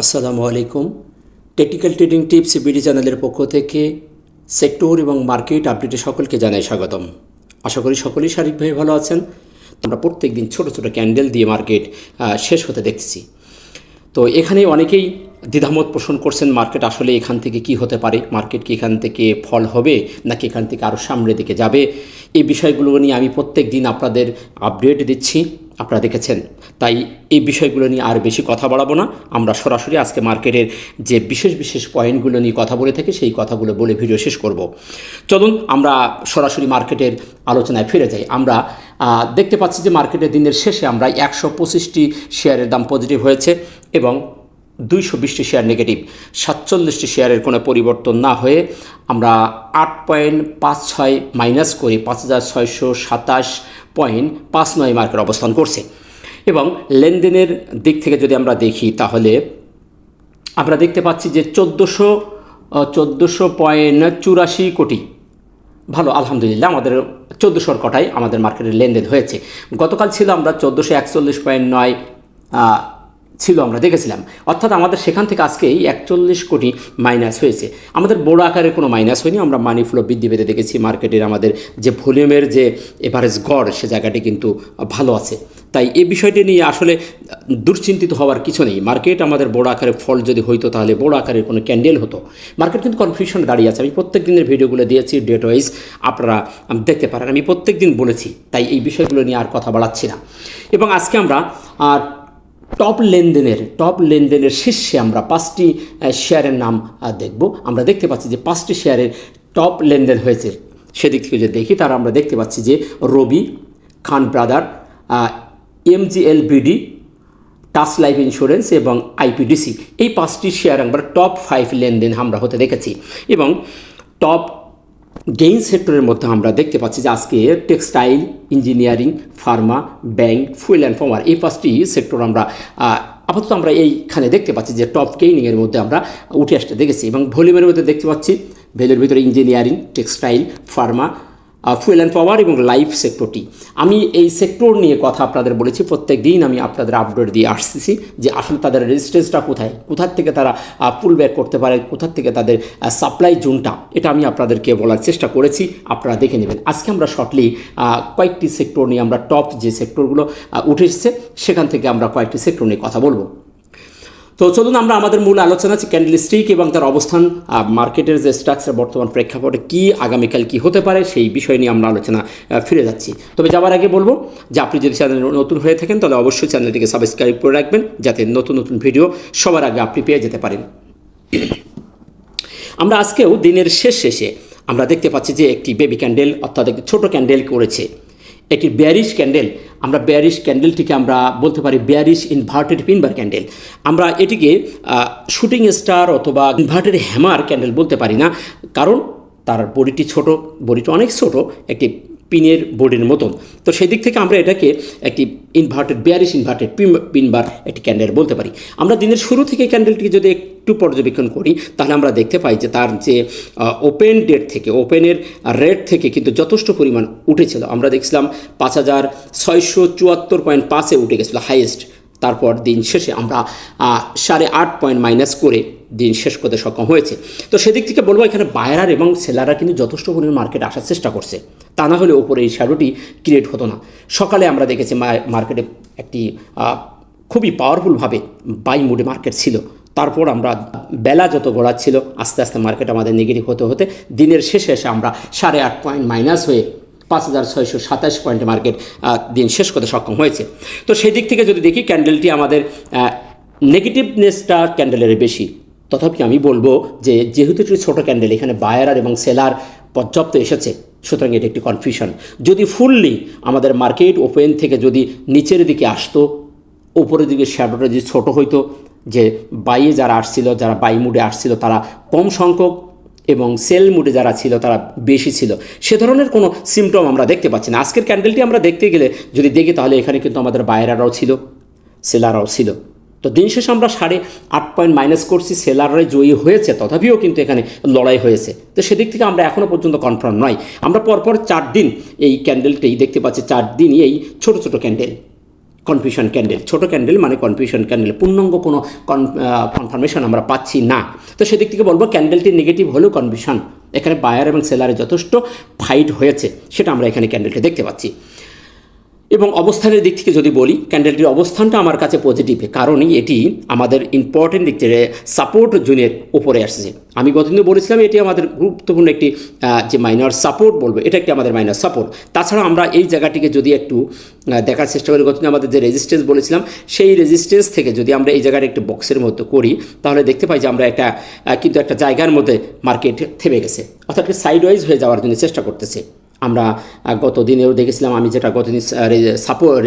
আসসালামু আলাইকুম। Technical trading tips BD চ্যানেলের পক্ষ থেকে সেক্টর এবং মার্কেট আপডেটে সকলকে জানাই স্বাগতম। আশা করি সকলেই শারীরিকভাবে ভালো আছেন। আমরা প্রত্যেক দিন ছোটো ছোটো ক্যান্ডেল দিয়ে মার্কেট শেষ হতে দেখতেছি। তো এখানে অনেকেই দ্বিধামত পোষণ করছেন মার্কেট আসলে এখান থেকে কি হতে পারে, মার্কেট কি এখান থেকে ফল হবে নাকি এখান থেকে আরও সামনের দিকে যাবে, এই বিষয়গুলো নিয়ে আমি প্রত্যেক দিন আপনাদের আপডেট দিচ্ছি, আপনারা দেখেছেন। তাই এই বিষয়গুলো নিয়ে আর বেশি কথা বাড়াবো না, আমরা সরাসরি আজকে মার্কেটের যে বিশেষ বিশেষ পয়েন্টগুলো নিয়ে কথা বলে থাকি সেই কথাগুলো বলে ভিডিও শেষ করব। চলুন আমরা সরাসরি মার্কেটের আলোচনায় ফিরে যাই। আমরা দেখতে পাচ্ছি যে মার্কেটের দিনের শেষে আমরা 125টি শেয়ারের দাম পজিটিভ হয়েছে এবং 220টি শেয়ার নেগেটিভ। 47টি শেয়ারের কোনো পরিবর্তন না হয়ে আমরা 8.56 মাইনাস করে 5627.59 মার্কের অবস্থান করছে। এবং লেনদেনের দিক থেকে যদি আমরা দেখি তাহলে আমরা দেখতে পাচ্ছি যে 1484 কোটি, ভালো আলহামদুলিল্লাহ, আমাদের 1400 কোটায় আমাদের মার্কেটের লেনদেন হয়েছে। গতকাল ছিল আমরা 1441.9 ছিল, আমরা দেখেছিলাম, অর্থাৎ আমাদের সেখান থেকে আজকেই 41 কোটি মাইনাস হয়েছে। আমাদের বড় আকারে কোনো মাইনাস হয়নি, আমরা মানি ফ্লো বৃদ্ধি পেতে দেখেছি। মার্কেটের আমাদের যে ভলিউমের যে এভারেজ গড় সে জায়গাটি কিন্তু ভালো আছে। তাই এই বিষয়টি নিয়ে আসলে দুশ্চিন্তিত হওয়ার কিছু নেই। মার্কেট আমাদের বড় আকারে ফল যদি হইতো তাহলে বড় আকারের কোনো ক্যান্ডেল হতো। মার্কেট কিন্তু কনফিউশনে দাঁড়িয়ে আছে। আমি প্রত্যেক দিনের ভিডিওগুলো দিয়েছি, ডেট ওয়াইজ আপনারা দেখতে পারেন, আমি প্রত্যেক দিন বলেছি। তাই এই বিষয়গুলো নিয়ে আর কথা বাড়াচ্ছি না। এবং আজকে আমরা টপ লেনদেনের শীর্ষে আমরা 5টি শেয়ারের নাম দেখব। আমরা দেখতে পাচ্ছি যে 5টি শেয়ারের টপ লেনদেন হয়েছে। সেদিক থেকে যদি দেখি তারা আমরা দেখতে পাচ্ছি যে রবি, খান brother, MGLBD, touch life insurance এবং IPDC, এই 5টি শেয়ার আমরা টপ 5 লেনদেন আমরা হতে দেখেছি। এবং টপ গেইন সেক্টরের মধ্যে আমরা দেখতে পাচ্ছি যে আজকে textile, engineering, Pharma, bank, fuel and power, এই 5টি সেক্টর আমরা আপাতত আমরা এইখানে দেখতে পাচ্ছি যে টপ গেইনিংয়ের মধ্যে আমরা উঠে আসতে দেখেছি। এবং ভলিউমের মধ্যে দেখতে পাচ্ছি ভ্যালুর ভিতরে engineering, textile, Pharma, fuel and power এবং লাইফ সেক্টরটি। আমি এই সেক্টর নিয়ে কথা আপনাদের বলেছি, প্রত্যেক দিন আমি আপনাদের আপডেট দিয়ে আসতেছি যে আসলে তাদের রেজিস্ট্যান্সটা কোথার থেকে তারা পুল ব্যাক করতে পারে, কোথার থেকে তাদের সাপ্লাই জোনটা, এটা আমি আপনাদেরকে বলার চেষ্টা করেছি, আপনারা দেখে নেবেন। আজকে আমরা শর্টলি কয়েকটি সেক্টর নিয়ে, আমরা টপ যে সেক্টরগুলো উঠে এসেছে সেখান থেকে আমরা কয়েকটি সেক্টর নিয়ে কথা বলবো। তো চলুন আমরা আমাদের মূল আলোচনা আছে ক্যান্ডেল স্টিক এবং তার অবস্থান, মার্কেটের যে স্ট্রাকচার বর্তমান প্রেক্ষাপটে কী, আগামীকাল কী হতে পারে সেই বিষয় নিয়ে আমরা আলোচনা ফিরে যাচ্ছি। তবে যাওয়ার আগে বলবো যে আপনি যদি চ্যানেলে নতুন হয়ে থাকেন তাহলে অবশ্যই চ্যানেলটিকে সাবস্ক্রাইব করে রাখবেন যাতে নতুন নতুন ভিডিও সবার আগে আপনি পেয়ে যেতে পারেন। আমরা আজকেও দিনের শেষে আমরা দেখতে পাচ্ছি যে একটি বেবি ক্যান্ডেল, অর্থাৎ একটি ছোটো ক্যান্ডেল করেছে, একটি বেয়ারিশ ক্যান্ডেল। আমরা বেয়ারিশ ক্যান্ডেলটিকে আমরা বলতে পারি বেয়ারিশ ইনভার্টেড পিনবার ক্যান্ডেল। আমরা এটিকে শুটিং স্টার অথবা ইনভার্টেড হ্যামার ক্যান্ডেল বলতে পারি না, কারণ তার বডিটি অনেক ছোট, একটি পিনের বোর্ডের মতন। তো সেই দিক থেকে আমরা এটাকে একটি বেয়ারিশ ইনভার্টেড পিনবার একটি ক্যান্ডেল বলতে পারি। আমরা দিনের শুরু থেকে ক্যান্ডেলটিকে যদি একটু পর্যবেক্ষণ করি তাহলে আমরা দেখতে পাই যে তার যে ওপেন ডেট থেকে, ওপেনের রেট থেকে কিন্তু যথেষ্ট পরিমাণ উঠেছিল। আমরা দেখছিলাম 5674.5-এ উঠে গেছিলো হাইয়েস্ট। তারপর দিন শেষে আমরা 8.5 পয়েন্ট মাইনাস করে দিন শেষ করতে সক্ষম হয়েছে। তো সেদিক থেকে বলবো এখানে বায়ার এবং সেলাররা কিন্তু যথেষ্ট পরিমাণ মার্কেটে আসার চেষ্টা করছে, তা না হলে ওপরে এই শ্যাডোটি ক্রিয়েট হতো না। সকালে আমরা দেখেছি মার্কেটে একটি খুবই পাওয়ারফুলভাবে বাই মুডে মার্কেট ছিল। তারপর আমরা বেলা যত গড়াচ্ছিল আস্তে আস্তে মার্কেট আমাদের নেগেটিভ হতে হতে দিনের শেষে এসে আমরা 8.5 পয়েন্ট মাইনাস হয়ে 5627 পয়েন্টে মার্কেট দিন শেষ করতে সক্ষম হয়েছে। তো সেই দিক থেকে যদি দেখি ক্যান্ডেলটি আমাদের নেগেটিভনেসটা ক্যান্ডেলের বেশি, তথাপি আমি বলবো যে যেহেতু একটি ছোটো ক্যান্ডেল, এখানে বায়ার এবং সেলার পর্যাপ্ত এসেছে, সুতরাং এটি একটি কনফিউশন। যদি ফুললি আমাদের মার্কেট ওপেন থেকে যদি নিচের দিকে আসতো, উপরের দিকে শ্যাডোটা যদি ছোটো হইতো, যে বাইয়ে যারা আসছিল, যারা বাই মুডে আসছিল তারা কম সংখ্যক এবং সেল মুডে যারা ছিল তারা বেশি ছিল, সে ধরনের কোনো সিমটম আমরা দেখতে পাচ্ছি না। আজকের ক্যান্ডেলটি আমরা দেখতে গেলে যদি দেখি তাহলে এখানে কিন্তু আমাদের বায়াররাও ছিল, সেলাররাও ছিল। তো দিন শেষে আমরা 8.5 পয়েন্ট মাইনাস করছি, সেলাররাই জয়ী হয়েছে, তথাপিও কিন্তু এখানে লড়াই হয়েছে। তো সেদিক থেকে আমরা এখনও পর্যন্ত কনফার্ম নয়। আমরা পরপর 4 দিন এই ক্যান্ডেলটাই দেখতে পাচ্ছি, 4 দিনই এই ছোটো ছোটো ক্যান্ডেল কনফিউশন ক্যান্ডেল, ছোট ক্যান্ডেল মানে কনফিউশন ক্যান্ডেল, পূর্ণাঙ্গ কোনো কনফার্মেশন আমরা পাচ্ছি না। তো সেদিক থেকে বলবো ক্যান্ডেলটি নেগেটিভ হলেও কনফিউশন, এখানে বায়ার এবং সেলারের যথেষ্ট ফাইট হয়েছে সেটা আমরা এখানে ক্যান্ডেলটি দেখতে পাচ্ছি। এবং অবস্থানের দিক থেকে যদি বলি, ক্যান্ডেলটির অবস্থানটা আমার কাছে পজিটিভ, কারণ এটি আমাদের ইম্পর্টেন্ট দিক থেকে সাপোর্ট জোনের উপরে আসছে। আমি গতদিন বলেছিলাম এটি আমাদের গুরুত্বপূর্ণ একটি যে মাইনর সাপোর্ট বলবো, এটা একটি আমাদের মাইনর সাপোর্ট। তাছাড়া আমরা এই জায়গাটিকে যদি একটু দেখার চেষ্টা করি, গতদিন আমাদের যে রেজিস্ট্যান্স বলেছিলাম সেই রেজিস্ট্যান্স থেকে যদি আমরা এই জায়গাটা একটি বক্সের মতো করি, তাহলে দেখতে পাই যে আমরা কিন্তু একটা জায়গার মধ্যে মার্কেট থেমে গেছে, অর্থাৎ সাইডওয়াইজ হয়ে যাওয়ার জন্য চেষ্টা করতেছে। আমরা গত দিনেও দেখেছিলাম, আমি যেটা গতদিন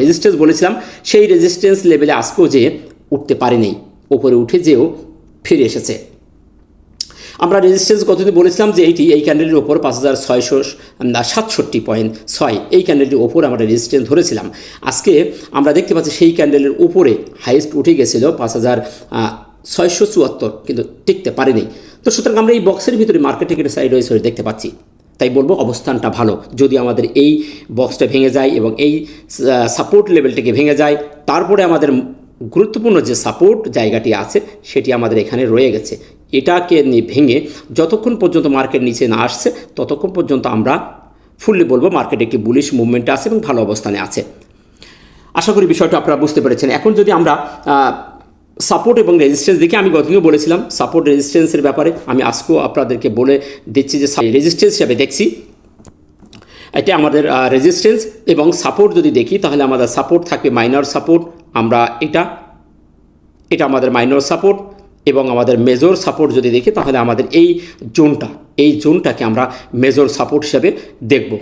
রেজিস্ট্যান্স বলেছিলাম সেই রেজিস্ট্যান্স লেভেলে আজকেও যে উঠতে পারেনি, উপরে উঠে যেও ফিরে এসেছে। আমরা রেজিস্ট্যান্স গতদিন বলেছিলাম যে এই ক্যান্ডেলের ওপর 5667.6 এই ক্যান্ডেলটির ওপর আমরা রেজিস্ট্যান্স ধরেছিলাম। আজকে আমরা দেখতে পাচ্ছি সেই ক্যান্ডেলের উপরে হাইয়েস্ট উঠে গেছিল 5674, কিন্তু টিকতে পারেনি। তো সুতরাং আমরা এই বক্সের ভিতরে মার্কেটে একটা সাইডওয়াইজ হয়ে দেখতে পাচ্ছি। তাই বলবো অবস্থানটা ভালো। যদি আমাদের এই বক্সটা ভেঙে যায় এবং এই সাপোর্ট লেভেলটাকে ভেঙে যায়, তারপরে আমাদের গুরুত্বপূর্ণ যে সাপোর্ট জায়গাটি আছে সেটি আমাদের এখানে রয়ে গেছে, এটাকে ভেঙে যতক্ষণ পর্যন্ত মার্কেট নিচে না আসছে ততক্ষণ পর্যন্ত আমরা ফুললি বলবো মার্কেট একটি বুলিশ মুভমেন্টে আছে এবং ভালো অবস্থানে আছে। আশা করি বিষয়টা আপনারা বুঝতে পেরেছেন। এখন যদি আমরা সাপোর্ট এবং রেজিস্ট্যান্স দেখি, আমি গতদিনও বলেছিলাম সাপোর্ট রেজিস্ট্যান্সের ব্যাপারে, আমি আজকেও আপনাদেরকে বলে দিচ্ছি যে রেজিস্ট্যান্স হিসাবে দেখছি এটা আমাদের রেজিস্ট্যান্স, এবং সাপোর্ট যদি দেখি তাহলে আমাদের সাপোর্ট থাকবে মাইনর সাপোর্ট, আমরা এটা আমাদের মাইনর সাপোর্ট, এবং আমাদের মেজর সাপোর্ট যদি দেখি তাহলে আমাদের এই জোনটাকে আমরা মেজর সাপোর্ট হিসাবে দেখব।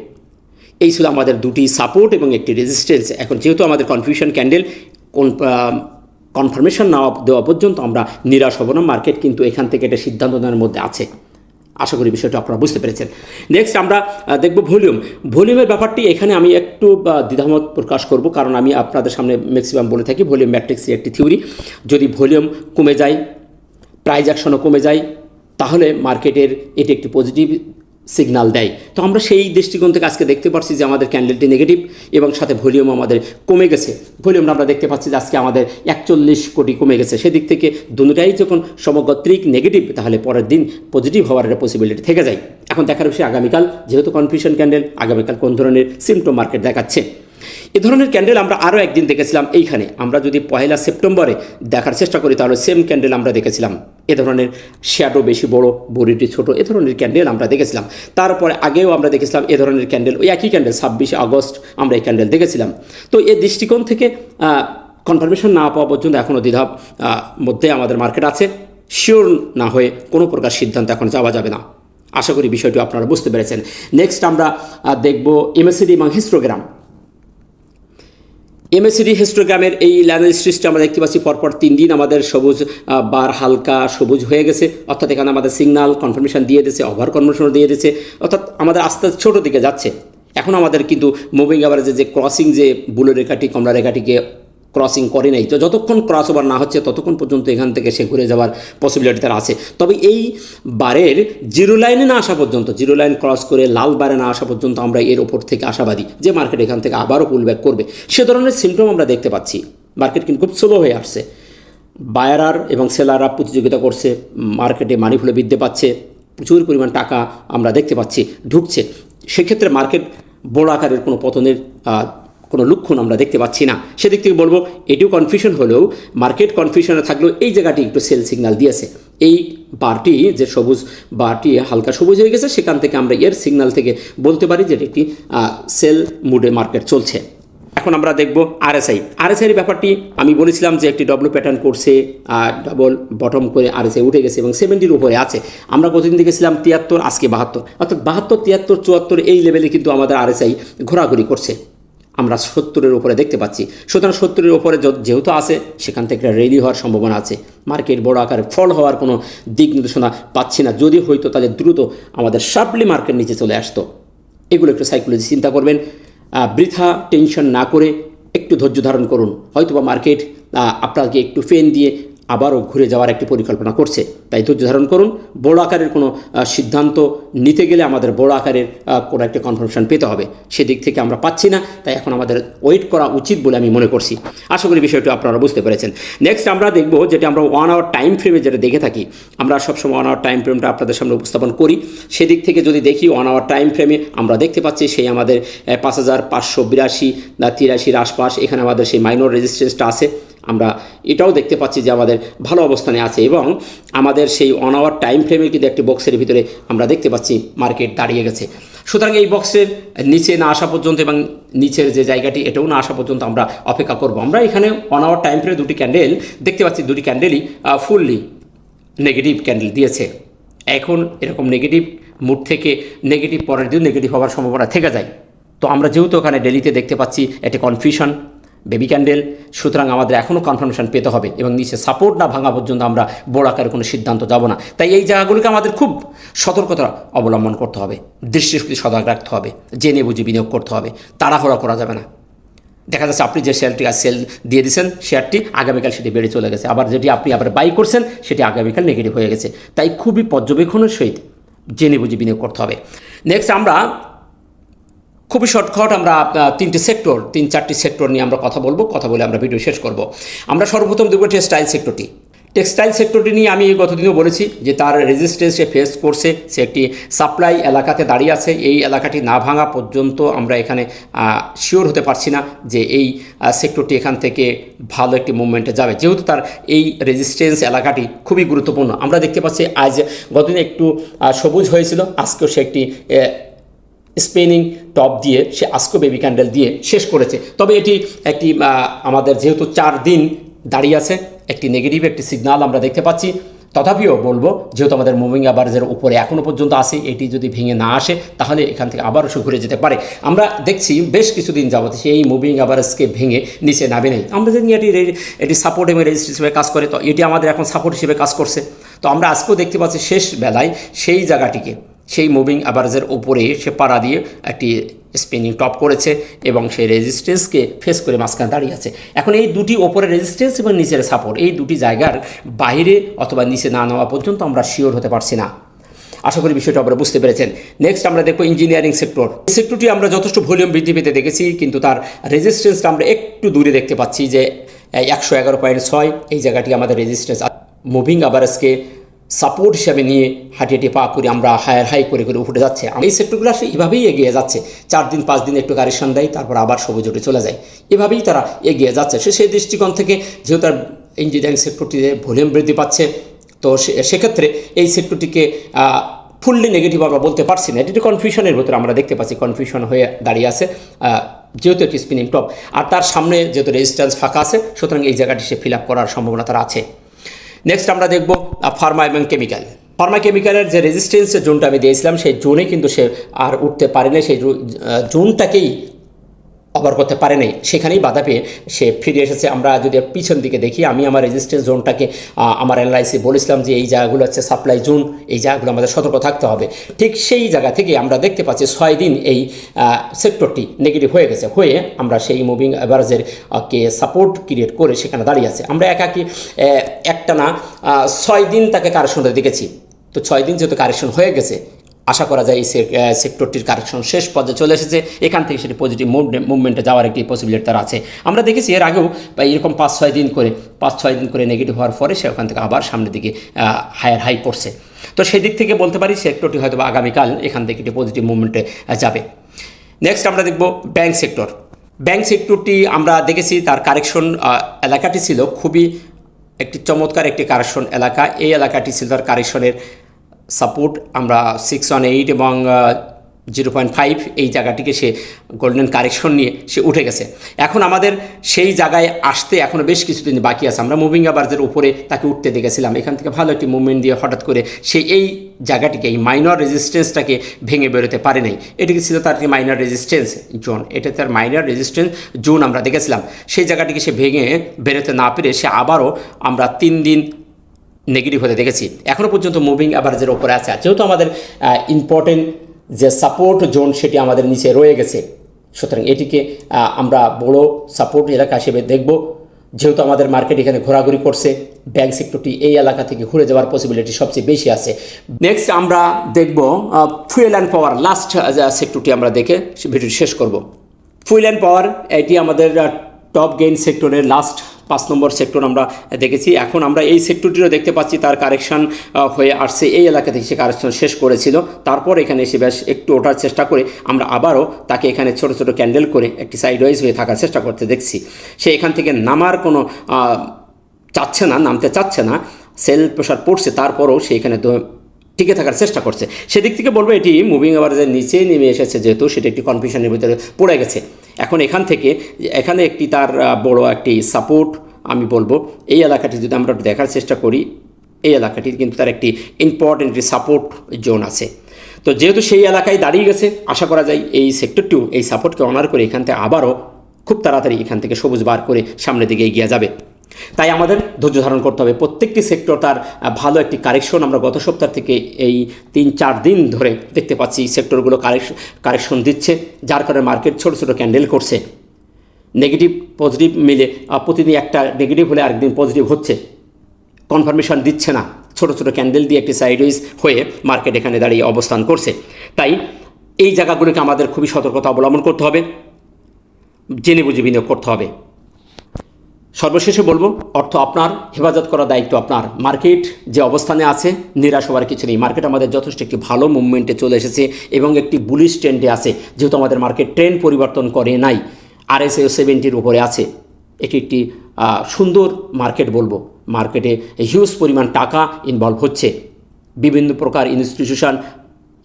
এই ছিল আমাদের দুটি সাপোর্ট এবং একটি রেজিস্ট্যান্স। এখন যেহেতু আমাদের কনফিউশন ক্যান্ডেল কনফার্মেশন না দেওয়া পর্যন্ত আমরা নিরাশ হব না, মার্কেট কিন্তু এখান থেকে একটা সিদ্ধান্ত নেওয়ার মধ্যে আছে। আশা করি বিষয়টা আপনারা বুঝতে পেরেছেন। নেক্সট আমরা দেখব ভলিউমের ব্যাপারটি। এখানে আমি একটু দ্বিধামত প্রকাশ করব, কারণ আমি আপনাদের সামনে ম্যাক্সিমাম বলে থাকি ভলিউম ম্যাট্রিক্সের একটি থিওরি। যদি ভলিউম কমে যায়, প্রাইস অ্যাকশনও কমে যায়, তাহলে মার্কেটের এটি একটি পজিটিভ সিগন্যাল দেয়। তো আমরা সেই দৃষ্টিকোণ থেকে আজকে দেখতে পাচ্ছি যে আমাদের ক্যান্ডেলটি নেগেটিভ এবং সাথে ভলিউম আমাদের কমে গেছে। ভলিউমটা আমরা দেখতে পাচ্ছি যে আজকে আমাদের 41 কোটি কমে গেছে। সেদিক থেকে দুটাই যখন সমগত্রিক নেগেটিভ, তাহলে পরের দিন পজিটিভ হওয়ার একটা পসিবিলিটি থেকে যায়। এখন দেখার বিষয় আগামীকাল, যেহেতু কনফিউশন ক্যান্ডেল, আগামীকাল কোন ধরনের সিমটম মার্কেট দেখাচ্ছে। এ ধরনের ক্যান্ডেল আমরা আরও একদিন দেখেছিলাম এইখানে। আমরা যদি 1 সেপ্টেম্বরে দেখার চেষ্টা করি তাহলে সেম ক্যান্ডেল আমরা দেখেছিলাম। এ ধরনের শ্যাডো বেশি বড়, বডিটি ছোট, এ ধরনের ক্যান্ডেল আমরা দেখেছিলাম। তারপরে আগেও আমরা দেখেছিলাম এ ধরনের ক্যান্ডেল, ওই একই ক্যান্ডেল 26 আগস্ট আমরা এই ক্যান্ডেল দেখেছিলাম। তো এই দৃষ্টিকোণ থেকে কনফার্মেশন না পাওয়া পর্যন্ত এখনও দ্বিধার মধ্যে আমাদের মার্কেট আছে। শিওর না হয়ে কোনো প্রকার সিদ্ধান্ত এখন যাওয়া যাবে না। আশা করি বিষয়টি আপনারা বুঝতে পেরেছেন। নেক্সট আমরা দেখব MACD এবং হিস্টোগ্রাম। MACD হিস্টোগ্রামের এই অ্যানালিসিসটা আমরা দেখতে পাচ্ছি পরপর 3 দিন আমাদের সবুজ বার হালকা সবুজ হয়ে গেছে, অর্থাৎ এখানে আমাদের সিগন্যাল কনফার্মেশন দিয়ে দিয়েছে, ওভার কনফার্মেশন দিয়ে দিয়েছে, অর্থাৎ আমাদের আস্তে আস্তে ছোটো দিকে যাচ্ছে। এখন আমাদের কিন্তু মুভিং অ্যাভারেজে যে ক্রসিং, যে বুলো রেখাটি কমলা রেখাটিকে ক্রসিং করে নাই, তো যতক্ষণ ক্রস ওভার না হচ্ছে ততক্ষণ পর্যন্ত এখান থেকে সে ঘুরে যাওয়ার পসিবিলিটি তার আছে। তবে এই বারের জিরো লাইনে না আসা পর্যন্ত, জিরো লাইন ক্রস করে লাল বারে না আসা পর্যন্ত আমরা এর ওপর থেকে আশাবাদী যে মার্কেট এখান থেকে আবারও পুলব্যাক করবে। সে ধরনের সিমটম আমরা দেখতে পাচ্ছি। মার্কেট কিন্তু খুব স্লো হয়ে আসছে, বায়ার এবং সেলাররা প্রতিযোগিতা করছে, মার্কেটে মানি ফ্লো বৃদ্ধি পাচ্ছে, প্রচুর পরিমাণ টাকা আমরা দেখতে পাচ্ছি ঢুকছে। সেক্ষেত্রে মার্কেট বড় আকারের কোনো পতনের কোনো লক্ষণ আমরা দেখতে পাচ্ছি না। সেদিক থেকে বলবো এটিও কনফিউশন হলেও, মার্কেট কনফিউশনে থাকলেও এই জায়গাটি একটু সেল সিগন্যাল দিয়েছে। এই বারটি, যে সবুজ বারটি হালকা সবুজ হয়ে গেছে, সেখান থেকে আমরা এর সিগন্যাল থেকে বলতে পারি যে একটি সেল মুডে মার্কেট চলছে। এখন আমরা দেখব আরএসআই ব্যাপারটি। আমি বলেছিলাম যে একটি ডব্লু প্যাটার্ন করছে, ডাবল বটম করে আরএসআই উঠে গেছে এবং 70-র উপরে আছে। আমরা কতদিন দেখেছিলাম 73, আজকে 72, অর্থাৎ 72, 73, 74 এই লেভেলে কিন্তু আমাদের আরএসআই ঘোরাঘুরি করছে। আমরা 70-এর উপরে দেখতে পাচ্ছি। সুতরাং 70-এর উপরে যেহেতু আছে, সেখান থেকে রেলি হওয়ার সম্ভাবনা আছে। মার্কেট বড় আকারে ফল হওয়ার কোনো দিক নির্দেশনা পাচ্ছি না। যদি হইতো তাহলে দ্রুত আমাদের শার্পলি মার্কেট নিচে চলে আসতো। এগুলো একটু সাইকোলজি চিন্তা করবেন, বৃথা টেনশন না করে একটু ধৈর্য ধারণ করুন। হয়তোবা মার্কেট আপনাকে একটু ফেন দিয়ে আবারও ঘুরে যাওয়ার একটি পরিকল্পনা করছে। তাই ধৈর্য ধারণ করুন। বড় আকারের কোনো সিদ্ধান্ত নিতে গেলে আমাদের বড় আকারের কোনো একটা কনফার্মেশন পেতে হবে, সেদিক থেকে আমরা পাচ্ছি না। তাই এখন আমাদের ওয়েট করা উচিত বলে আমি মনে করছি। আশা করি বিষয়টি আপনারা বুঝতে পেরেছেন। নেক্সট আমরা দেখব যেটা আমরা 1 আওয়ার টাইম ফ্রেমে যেটা দেখে থাকি, আমরা সবসময় 1 আওয়ার টাইম ফ্রেমটা আপনাদের সামনে উপস্থাপন করি। সেদিক থেকে যদি দেখি 1 আওয়ার টাইম ফ্রেমে আমরা দেখতে পাচ্ছি সেই আমাদের 5582-83-এর আশপাশ এখানে আমাদের সেই মাইনর রেজিস্ট্যান্সটা আছে। আমরা এটাও দেখতে পাচ্ছি যে আমাদের ভালো অবস্থানে আছে এবং আমাদের সেই 1 আওয়ার টাইম ফ্রেমে কিন্তু একটি বক্সের ভিতরে আমরা দেখতে পাচ্ছি মার্কেট দাঁড়িয়ে গেছে। সুতরাং এই বক্সের নিচে না আসা পর্যন্ত এবং নিচের যে জায়গাটি এটাও না আসা পর্যন্ত আমরা অপেক্ষা করব। আমরা এখানে 1 আওয়ার টাইম ফ্রেমে দুটি ক্যান্ডেল দেখতে পাচ্ছি, দুটি ক্যান্ডেলই ফুললি নেগেটিভ ক্যান্ডেল দিয়েছে। এখন এরকম নেগেটিভ মুড থেকে নেগেটিভ পরের দিন নেগেটিভ হওয়ার সম্ভাবনা থেকে যায়। তো আমরা যেহেতু ওখানে ডেলিতে দেখতে পাচ্ছি একটি কনফিউশন বেবি ক্যান্ডেল, সুতরাং আমাদের এখনও কনফার্মেশন পেতে হবে এবং নিচে সাপোর্ট না ভাঙা পর্যন্ত আমরা বড় আকারের কোনো সিদ্ধান্ত যাব না। তাই এই জায়গাগুলিকে আমাদের খুব সতর্কতা অবলম্বন করতে হবে, দৃষ্টিশক্তি সজাগ রাখতে হবে, জেনে বুঝে বিনিয়োগ করতে হবে, তাড়াহুড়া করা যাবে না। দেখা যাচ্ছে আপনি যে শেয়ারটি সেল দিয়ে দিয়েছেন শেয়ারটি আগামীকাল সেটি বেড়ে চলে গেছে, আবার যেটি আপনি আবার বাই করছেন সেটি আগামীকাল নেগেটিভ হয়ে গেছে। তাই খুবই পর্যবেক্ষণের সহিত জেনে বুঝে বিনিয়োগ করতে হবে। নেক্সট আমরা খুবই শর্টকাট আমরা 3-4টি সেক্টর নিয়ে আমরা কথা বলে আমরা ভিডিও শেষ করব। আমরা সর্বপ্রথম দেখব টেক্সটাইল সেক্টরটি। টেক্সটাইল সেক্টরটি নিয়ে আমি গতদিনও বলেছি যে তার রেজিস্ট্যান্স সে ফেস করছে, সে একটি সাপ্লাই এলাকাতে দাঁড়িয়ে আছে। এই এলাকাটি না ভাঙা পর্যন্ত আমরা এখানে শিওর হতে পারছি না যে এই সেক্টরটি এখান থেকে ভালো একটি মুভমেন্টে যাবে, যেহেতু তার এই রেজিস্ট্যান্স এলাকাটি খুবই গুরুত্বপূর্ণ। আমরা দেখতে পাচ্ছি আজ গতদিন একটু সবুজ হয়েছিল, আজকেও সে একটি স্পেনিং টপ দিয়ে সে আজকে বেবি ক্যান্ডেল দিয়ে শেষ করেছে। তবে এটি একটি আমাদের যেহেতু 4 দিন দাঁড়িয়ে আছে, একটি নেগেটিভ একটি সিগনাল আমরা দেখতে পাচ্ছি। তথাপিও বলবো যেহেতু আমাদের মুভিং অ্যাভারেজের উপরে এখনও পর্যন্ত আসে, এটি যদি ভেঙে না আসে তাহলে এখান থেকে আবারও সে ঘুরে যেতে পারে। আমরা দেখছি বেশ কিছুদিন যাবত সেই মুভিং অ্যাভারেজকে ভেঙে নিচে নামে নেই। আমরা জানি এটি সাপোর্ট এবং রেজিস্ট হিসেবে কাজ করে, তো এটি আমাদের এখন সাপোর্ট হিসেবে কাজ করছে। তো আমরা আজকেও দেখতে পাচ্ছি শেষ বেলায় সেই জায়গাটিকে, সেই মুভিং অ্যাভারেজের উপরে সে পাড়া দিয়ে একটি স্পিনিং টপ করেছে এবং সেই রেজিস্ট্যান্সকে ফেস করে মাঝখানে দাঁড়িয়ে আছে। এখন এই দুটি ওপরের রেজিস্ট্যান্স এবং নিচের সাপোর্ট, এই দুটি জায়গার বাইরে অথবা নিচে না নেওয়া পর্যন্ত আমরা শিওর হতে পারছি না। আশা করি বিষয়টা আমরা বুঝতে পেরেছেন। নেক্সট আমরা দেখব ইঞ্জিনিয়ারিং সেক্টর। এই সেক্টরটি আমরা যথেষ্ট ভলিউম বৃদ্ধি পেতে দেখেছি, কিন্তু তার রেজিস্ট্যান্সটা আমরা একটু দূরে দেখতে পাচ্ছি যে 111.6 এই জায়গাটি আমাদের রেজিস্ট্যান্স। মুভিং অ্যাভারেজকে সাপোর্ট হিসাবে নিয়ে হাঁটিয়ে পা করে আমরা হাই করে উঠে যাচ্ছে। এই সেক্টরগুলো আসলে এভাবেই এগিয়ে যাচ্ছে। 4 দিন 5 দিন একটু কারেকশন দেয়, তারপর আবার সবুজ উঠে চলে যায়, এভাবেই তারা এগিয়ে যাচ্ছে। সেই দৃষ্টিকোণ থেকে যেহেতু তার ইঞ্জিনিয়ারিং সেক্টরটিতে ভলিউম বৃদ্ধি পাচ্ছে, তো সেক্ষেত্রে এই সেক্টরটিকে ফুললি নেগেটিভ আমরা বলতে পারছি না। এটি কনফিউশনের ভেতরে আমরা দেখতে পাচ্ছি, কনফিউশন হয়ে দাঁড়িয়ে আছে যেহেতু একটি স্পিনিং টপ, আর তার সামনে যেহেতু রেজিস্ট্যান্স ফাঁকা আছে, সুতরাং এই জায়গাটি সে ফিল আপ করার সম্ভাবনা তার আছে। নেক্সট আমরা দেখব ফার্মা এবং কেমিক্যাল। ফার্মা কেমিক্যালের যে রেজিস্ট্যান্সের জোনটা আমি দিয়েছিলাম সেই জোনে কিন্তু সে আর উঠতে পারে না, সেই জোনটাকেই কভার করতে পারে নাই, সেখানেই বাধা পেয়ে সে ফিরে এসেছে। আমরা যদি পিছন দিকে দেখি, আমি আমার রেজিস্ট্যান্স জোনটাকে আমার অ্যানালাইসে বলেছিলাম যে এই জায়গাগুলো হচ্ছে সাপ্লাই জোন, এই জায়গাগুলো আমাদের সতর্ক থাকতে হবে। ঠিক সেই জায়গা থেকে আমরা দেখতে পাচ্ছি 6 দিন এই সেক্টরটি নেগেটিভ হয়ে গেছে, হয়ে আমরা সেই মুভিং অ্যাভারেজের কে সাপোর্ট ক্রিয়েট করে সেখানে দাঁড়িয়ে আছে। আমরা একটানা 6 দিন তাকে কারেকশনটা দেখেছি। তো 6 দিন যেহেতু কারেকশন হয়ে গেছে, আশা করা যায় এই সেক্টরটির কারেকশন শেষ পর্যায়ে চলে এসেছে। এখান থেকে সেটি পজিটিভ মুভমেন্টে যাওয়ার একটি পসিবিলিটি তার আছে। আমরা দেখেছি এর আগেও এরকম 5-6 দিন করে নেগেটিভ হওয়ার পরে সে ওখান থেকে আবার সামনের দিকে হাই করছে। তো সেই দিক থেকে বলতে পারি সেক্টরটি হয়তো আগামীকাল এখান থেকে একটি পজিটিভ মুভমেন্টে যাবে। নেক্সট আমরা দেখব ব্যাংক সেক্টর। ব্যাংক সেক্টরটি আমরা দেখেছি তার কারেকশন এলাকাটি ছিল খুবই একটি চমৎকার একটি কারেকশন এলাকা। এই এলাকাটি ছিল তার কারেকশনের সাপোর্ট আমরা 618 এবং 0.5 এই জায়গাটিকে সে গোল্ডেন কারেকশন নিয়ে সে উঠে গেছে। এখন আমাদের সেই জায়গায় আসতে এখনও বেশ কিছুদিন বাকি আছে। আমরা মুভিং অ্যাভারেজের উপরে তাকে উঠতে দেখেছিলাম, এখান থেকে ভালো একটি মুভমেন্ট দিয়ে হঠাৎ করে সে এই জায়গাটিকে, এই মাইনর রেজিস্ট্যান্সটাকে ভেঙে বেরোতে পারে নাই। এটিকে ছিল তার মাইনর রেজিস্ট্যান্স জোন, এটা তার মাইনর রেজিস্ট্যান্স জোন আমরা দেখেছিলাম। সেই জায়গাটিকে সে ভেঙে বেরোতে না পেরে সে আবারও আমরা 3 দিন নেগেটিভ হতে দেখেছি। এখনও পর্যন্ত মুভিং অ্যাভারেজের ওপরে আছে, যেহেতু আমাদের ইম্পর্টেন্ট যে সাপোর্ট জোন সেটি আমাদের নিচে রয়ে গেছে, সুতরাং এটিকে আমরা বড় সাপোর্ট এলাকা হিসেবে দেখব। যেহেতু আমাদের মার্কেট এখানে ঘোরাঘুরি করছে, ব্যাংক সেক্টরটি এই এলাকা থেকে ঘুরে যাওয়ার পসিবিলিটি সবচেয়ে বেশি আছে। নেক্সট আমরা দেখব ফুয়েল অ্যান্ড পাওয়ার, লাস্ট সেক্টরটি আমরা দেখে ভিডিওটি শেষ করব। ফুয়েল অ্যান্ড পাওয়ার এটি আমাদের টপ গেইন সেক্টরের লাস্ট 5 নম্বর সেক্টর আমরা দেখেছি। এখন আমরা এই সেক্টরটিরও দেখতে পাচ্ছি তার কারেকশন হয়ে আসছে, এই এলাকা থেকে সে কারেকশন শেষ করেছিল, তারপর এখানে এসে বেশ একটু ওঠার চেষ্টা করে আমরা আবারও তাকে এখানে ছোট ছোট ক্যান্ডেল করে একটি সাইডওয়াইজ হয়ে থাকার চেষ্টা করতে দেখছি। সে এখান থেকে নামার কোনো নামতে চাচ্ছে না, সেল প্রেশার পড়ছে, তারপরও সে এখানে টিকে থাকার চেষ্টা করছে। সেদিক থেকে বলবো এটি মুভিং অ্যাভারেজের নিচে নেমে এসেছে, যেহেতু সেটা একটি কনফিউশনের ভিতরে পড়ে গেছে। এখন এখানে একটি তার বড় একটি সাপোর্ট আমি বলবো, এই এলাকাটি যদি আমরা দেখার চেষ্টা করি, এই এলাকাটি কিন্তু তার একটি ইম্পর্টেন্ট সাপোর্ট জোন আছে। তো যেহেতু সেই এলাকায় দাঁড়িয়ে গেছে, আশা করা যায় এই সেক্টরটিও এই সাপোর্টকে অনার করে এখান থেকে আবারও খুব তাড়াতাড়ি এখান থেকে সবুজ বার করে সামনের দিকে এগিয়ে যাবে। তাই আমাদের ধৈর্য ধারণ করতে হবে। প্রত্যেকটি সেক্টর তার ভালো একটি কারেকশন আমরা গত সপ্তাহ থেকে এই 3-4 দিন ধরে দেখতে পাচ্ছি, সেক্টরগুলো কারেকশন দিচ্ছে, যার কারণে মার্কেট ছোট ছোট ক্যান্ডেল করছে। নেগেটিভ পজিটিভ মিলে প্রতিদিন একটা নেগেটিভ হলে আরেকদিন পজিটিভ হচ্ছে, কনফার্মেশন দিচ্ছে না, ছোট ছোট ক্যান্ডেল দিয়ে একটি সাইডওয়েজ হয়ে মার্কেট এখানে দাঁড়িয়ে অবস্থান করছে। তাই এই জায়গাগুলোকে আমাদের খুবই সতর্কতা অবলম্বন করতে হবে, জেনে বুঝে বিনিয়োগ করতে হবে। সর্বশেষে বলবো, অর্থ আপনার, হেফাজত করার দায়িত্ব আপনার। মার্কেট যে অবস্থানে আছে, নিরাশ হওয়ার কিছু নেই। মার্কেট আমাদের যথেষ্ট একটি ভালো মুভমেন্টে চলে এসেছে এবং একটি বুলিশ ট্রেন্ডে আছে, যেহেতু আমাদের মার্কেট ট্রেন্ড পরিবর্তন করে নাই, RSI 70-র উপরে আছে। এটি একটি সুন্দর মার্কেট বলবো। মার্কেটে হিউজ পরিমাণ টাকা ইনভলভ হচ্ছে, বিভিন্ন প্রকার ইনস্টিটিউশন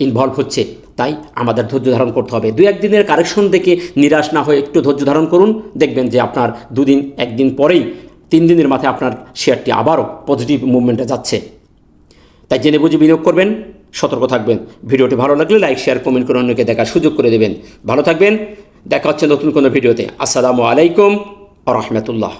ইনভলভ হচ্ছে। তাই আমাদের ধৈর্য ধারণ করতে হবে। 2-1 দিনের কারেকশন দেখে নিরাশ না হয়ে একটু ধৈর্য ধারণ করুন, দেখবেন যে আপনার 2 দিন 1 দিন পরেই 3 দিনের মাথায় আপনার শেয়ারটি আবারও পজিটিভ মুভমেন্টে যাচ্ছে। তাই জেনে বুঝে বিনিয়োগ করবেন, সতর্ক থাকবেন। ভিডিওটি ভালো লাগলে লাইক, শেয়ার, কমেন্ট করে অন্যকে দেখার সুযোগ করে দেবেন। ভালো থাকবেন, দেখা হচ্ছে নতুন কোনো ভিডিওতে। আসসালামু আলাইকুম ওয়া রাহমাতুল্লাহ।